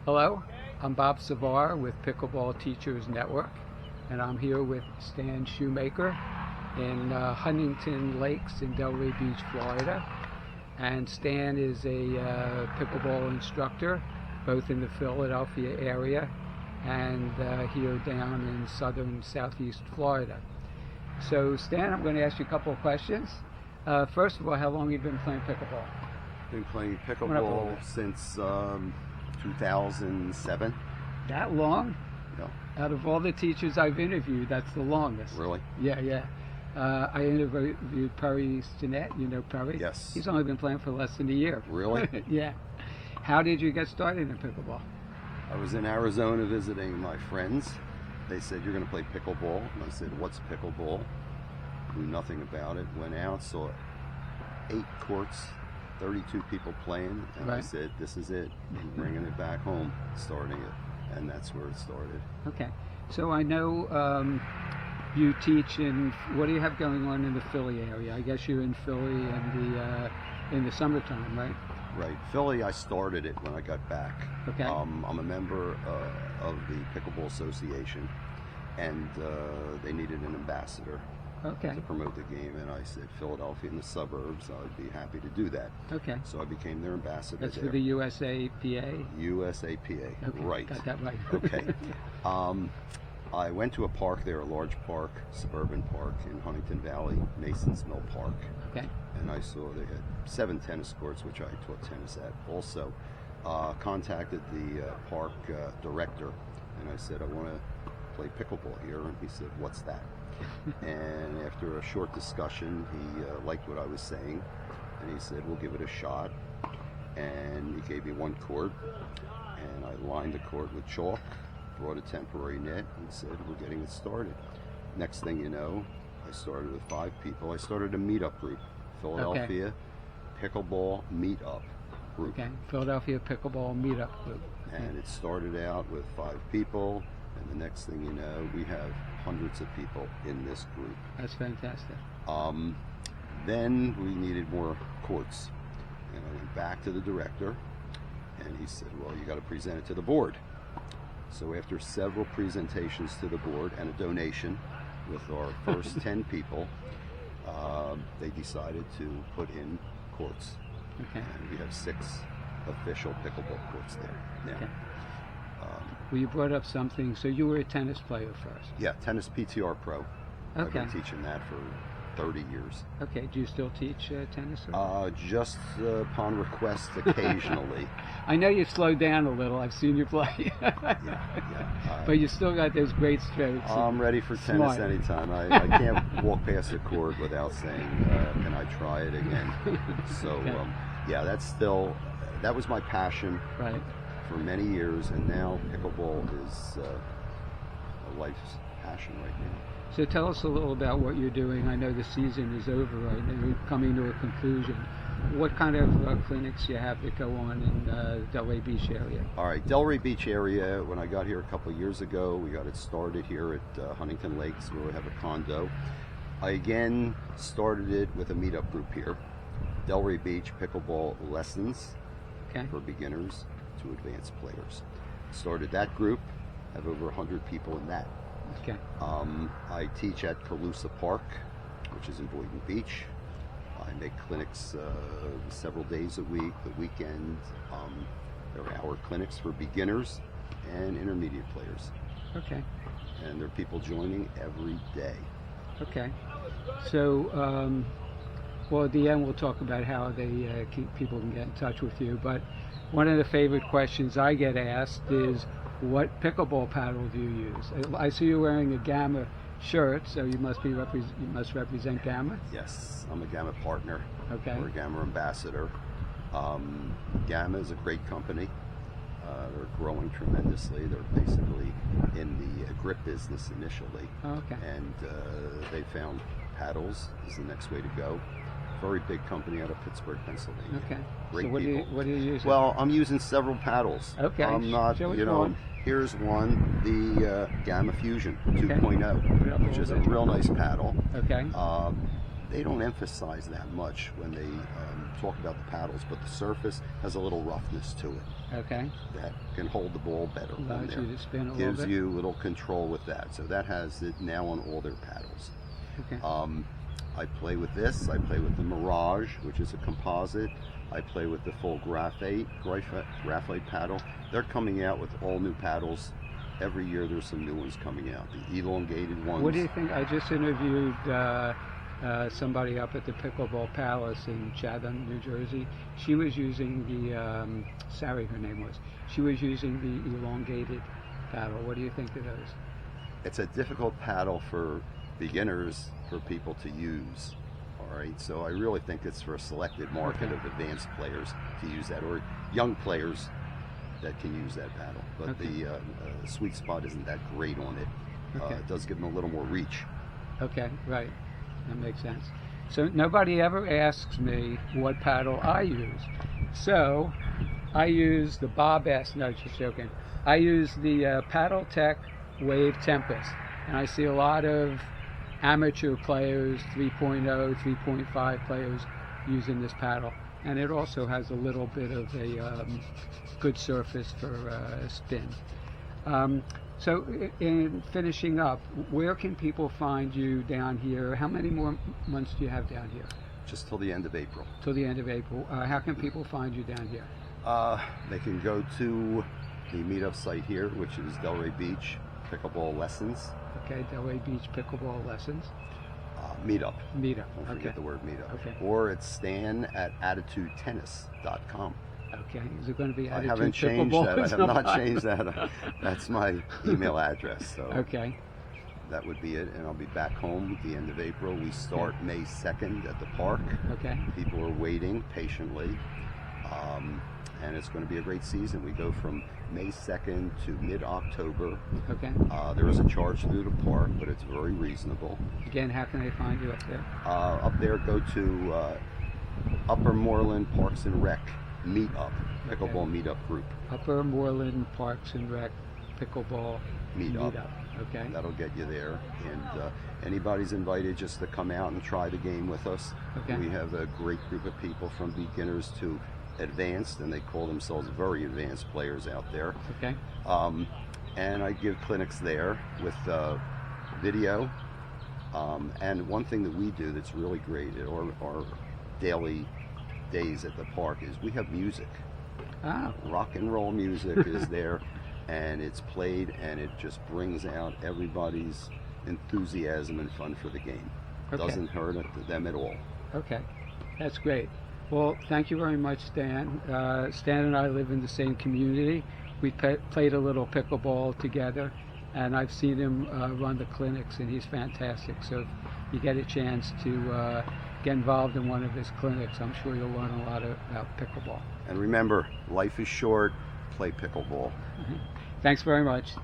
Hello, I'm Bob Savar with Pickleball Teachers Network, and I'm here with Stan Shoemaker in Huntington Lakes in Delray Beach, Florida. And Stan is a pickleball instructor, both in the Philadelphia area and here down in southern southeast Florida. So Stan, I'm going to ask you a couple of questions. First of all, how long have you been playing pickleball? Been playing pickleball since 2007. That long? Yeah. Out of all the teachers I've interviewed, that's the longest. Really? Yeah. I interviewed Perry Stinnett. You know Perry? Yes. He's only been playing for less than a year. Really? Yeah. How did you get started in pickleball? I was in Arizona visiting my friends. They said, "You're going to play pickleball." And I said, "What's pickleball?" Knew nothing about it. Went out, saw 8 courts, 32 people playing, and Right. I said, "This is it. I'm bringing it back home, starting it." And that's where it started. Okay. So I know you teach in, what do you have going on in the Philly area? I guess you're in Philly in the summertime, right? Right. Philly, I started it when I got back. Okay. I'm a member of the Pickleball Association, and they needed an ambassador Okay. to promote the game, and I said Philadelphia and the suburbs, I'd be happy to do that. Okay. So I became their ambassador. That's there. for the USAPA? USAPA, Okay. right. Got that right. Okay. I went to a park there, a large park, suburban park in Huntington Valley, Mason's Mill Park. Okay. And I saw they had 7 tennis courts, which I taught tennis at. Also, contacted the park director, and I said, "I want to play pickleball here." And he said, "What's that?" And after a short discussion, he liked what I was saying, and he said, "We'll give it a shot." And he gave me 1 court, and I lined the court with chalk, brought a temporary net, and said, "We're getting it started." Next thing you know, I started with 5 people. I started a meetup group, Philadelphia Pickleball Meetup Group. Okay. Philadelphia Pickleball Meetup Group. And it started out with 5 people, and the next thing you know, we have hundreds of people in this group. That's fantastic. Then we needed more courts, and I went back to the director, and he said, "Well, you got to present it to the board." So after several presentations to the board and a donation with our first 10 people, they decided to put in courts. Okay. And we have 6 official pickleball courts there now. Okay. Well, you brought up something. So you were a tennis player first. Yeah, tennis PTR Pro. I've Okay. been teaching that for 30 years. Okay. Do you still teach tennis? Just upon request occasionally. I know you've slowed down a little. I've seen you play. Yeah. But you still got those great strokes. I'm ready for tennis Smart. anytime. I can't walk past a court without saying, "Can I try it again?" So, Okay. yeah, that was my passion Right. for many years, and now pickleball is a life's passion right now. So tell us a little about what you're doing. I know the season is over right now, you're coming to a conclusion. What kind of clinics you have that go on in the Delray Beach area? All right, Delray Beach area, when I got here a couple of years ago, we got it started here at Huntington Lakes, where we have a condo. I again started it with a meetup group here. Delray Beach Pickleball Lessons Okay. for beginners to advanced players. Started that group, have over 100 people in that. Okay. I teach at Calusa Park, which is in Boynton Beach. I make clinics several days a week, the weekend. There are hour clinics for beginners and intermediate players. Okay. And there are people joining every day. Okay. So, well, at the end we'll talk about how they people can get in touch with you. But one of the favorite questions I get asked is, what pickleball paddle do you use? I see you're wearing a Gamma shirt, so you must represent Gamma. Yes, I'm a Gamma partner. Okay. Or a Gamma ambassador. Gamma is a great company. They're growing tremendously. They're basically in the grip business initially. Oh, okay. And they found paddles is the next way to go. Very big company out of Pittsburgh, Pennsylvania. Okay. Great So what people. do you use? Well, I'm using several paddles. Okay. I'm not, Show us you know, one. here's one, the Gamma Fusion 2.0, Okay. which is a real nice paddle. Okay. they don't emphasize that much when they talk about the paddles, but the surface has a little roughness to it. Okay. That can hold the ball better. Allows you to spin a little Gives bit. you a little control with that. So that has it now on all their paddles. Okay. I play with this. I play with the Mirage, which is a composite. I play with the full graphite paddle. They're coming out with all new paddles. Every year there's some new ones coming out. The elongated ones. What do you think? I just interviewed somebody up at the Pickleball Palace in Chatham, New Jersey. She was using the, Sari her name was, she was using the elongated paddle. What do you think of those? It's a difficult paddle for beginners, for people to use. All right, so I really think it's for a selected market of advanced players to use that, or young players that can use that paddle. But the sweet spot isn't that great on it. It does give them a little more reach. Okay, right. That makes sense. So nobody ever asks me what paddle I use. So I use the Bob S. No, just joking. I use the Paddle Tech Wave Tempest, and I see a lot of amateur players, 3.0, 3.5 players using this paddle, and it also has a little bit of a good surface for spin. So in finishing up, where can people find you down here? How many more months do you have down here? Just till the end of April. Till the end of April. How can people find you down here? They can go to the meetup site here, which is Delray Beach Pickleball Lessons. Okay, Delray Beach Pickleball Lessons. Meetup. Meetup. Don't forget the word meetup. Okay. Or it's stan@attitudetennis.com. Okay. Is it going to be I Attitude haven't changed Pickleball? that. I have not changed that. That's my email address. So Okay. that would be it. And I'll be back home at the end of April. We start May 2nd at the park. Okay. People are waiting patiently. And it's going to be a great season. We go from May 2nd to mid-October. Okay. There is a charge through the park, but it's very reasonable. Again, how can they find you up there? Up there, go to Upper Moreland Parks and Rec Meetup, Pickleball Meetup Group. Upper Moreland Parks and Rec Pickleball Meetup. Okay. That'll get you there. And anybody's invited just to come out and try the game with us. Okay. We have a great group of people from beginners to advanced, and they call themselves very advanced players out there. Okay. And I give clinics there with video. And one thing that we do that's really great at our daily days at the park is we have music. Ah. Rock and roll music is there, and it's played, and it just brings out everybody's enthusiasm and fun for the game. Okay. Doesn't hurt them at all. Okay. That's great. Well, thank you very much, Stan. Stan and I live in the same community. We played a little pickleball together, and I've seen him run the clinics, and he's fantastic. So if you get a chance to get involved in one of his clinics, I'm sure you'll learn a lot about pickleball. And remember, life is short. Play pickleball. Thanks very much.